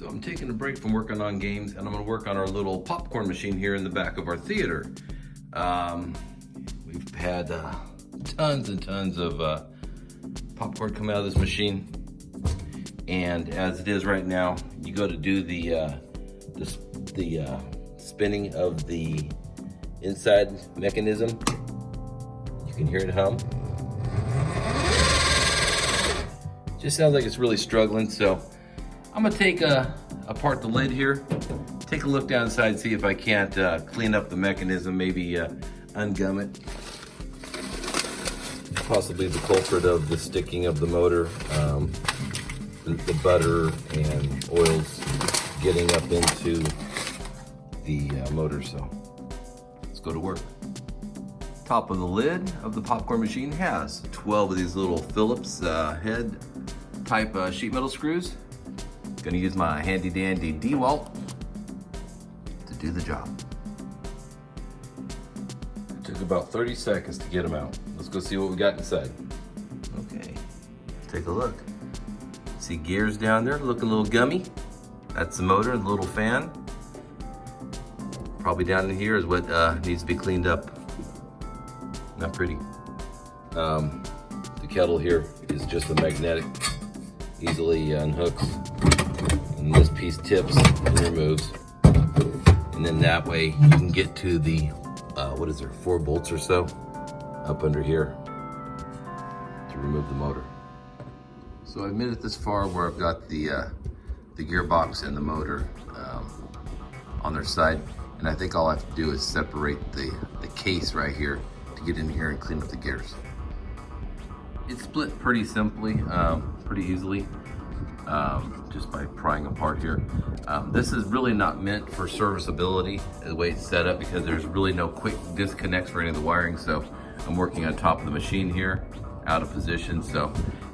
So I'm taking a break from working on games, and I'm gonna work on our little popcorn machine here in the back of our theater. We've had tons and tons of popcorn come out of this machine. And as it is right now, you go to do the spinning of the inside mechanism. You can hear it hum. Just sounds like it's really struggling, so I'm gonna take apart the lid here, take a look down inside, see if I can't clean up the mechanism, maybe ungum it. Possibly the culprit of the sticking of the motor, the butter and oils getting up into the motor, so let's go to work. Top of the lid of the popcorn machine has 12 of these little Phillips head type sheet metal screws. Gonna use my handy dandy DeWalt to do the job. It took about 30 seconds to get them out. Let's go see what we got inside. Okay, take a look. See gears down there looking a little gummy. That's the motor, the little fan. Probably down in here is what needs to be cleaned up. Not pretty. The kettle here is just a magnetic, easily unhooks. And this piece tips and removes. And then that way you can get to the, what is there, 4 bolts or so up under here to remove the motor. So I've made it this far where I've got the gearbox and the motor on their side. And I think all I have to do is separate the case right here to get in here and clean up the gears. It's split pretty simply, pretty easily, just by prying apart here. This is really not meant for serviceability the way it's set up, because there's really no quick disconnects for any of the wiring. So I'm working on top of the machine here, out of position. So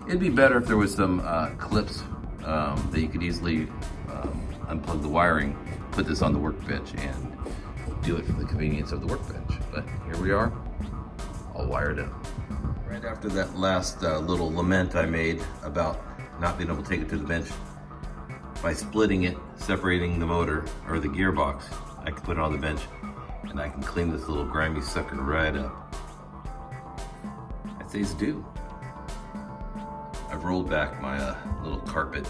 it'd be better if there was some clips that you could easily unplug the wiring, put this on the workbench, and do it from the convenience of the workbench. But here we are, all wired up. Right after that last little lament I made about not being able to take it to the bench, by splitting it, separating the motor or the gearbox, I can put it on the bench and I can clean this little grimy sucker right up. I'd say it's due. I've rolled back my little carpet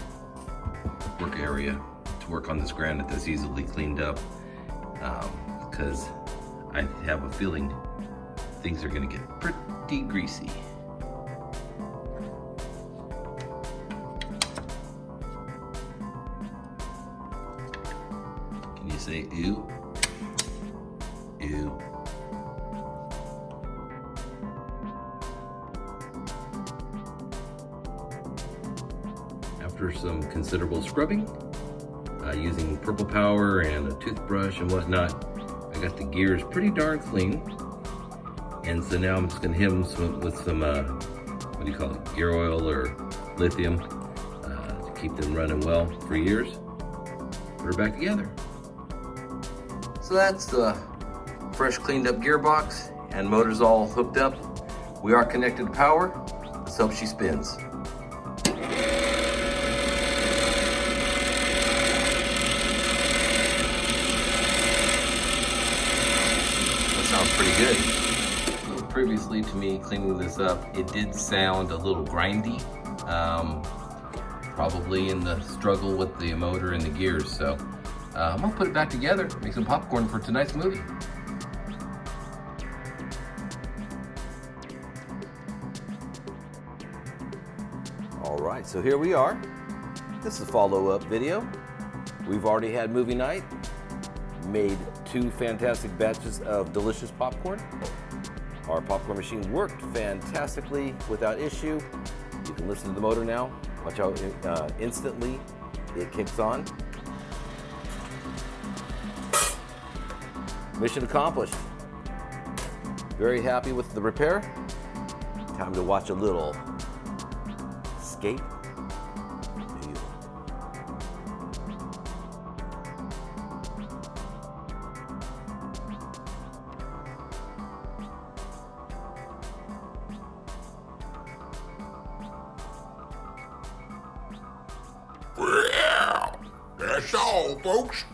work area to work on this granite that's easily cleaned up, because I have a feeling things are gonna get pretty greasy. Can you say ew? Ew. After some considerable scrubbing, using purple power and a toothbrush and whatnot, I got the gears pretty darn clean. And so now I'm just gonna hit them with some, what do you call it, gear oil or lithium, to keep them running well for years. Put her back together. So that's the fresh cleaned up gearbox and motors all hooked up. We are connected to power. Let's hope she spins. Sounds pretty good. So previously to me cleaning this up, it did sound a little grindy, probably in the struggle with the motor and the gears. So I'm gonna put it back together, make some popcorn for tonight's movie. All right, so here we are. This is a follow-up video. We've already had movie night, made 2 fantastic batches of delicious popcorn. Our popcorn machine worked fantastically without issue. You can listen to the motor now. Watch how instantly it kicks on. Mission accomplished. Very happy with the repair. Time to watch a little Escape New York. Well, That's all, folks.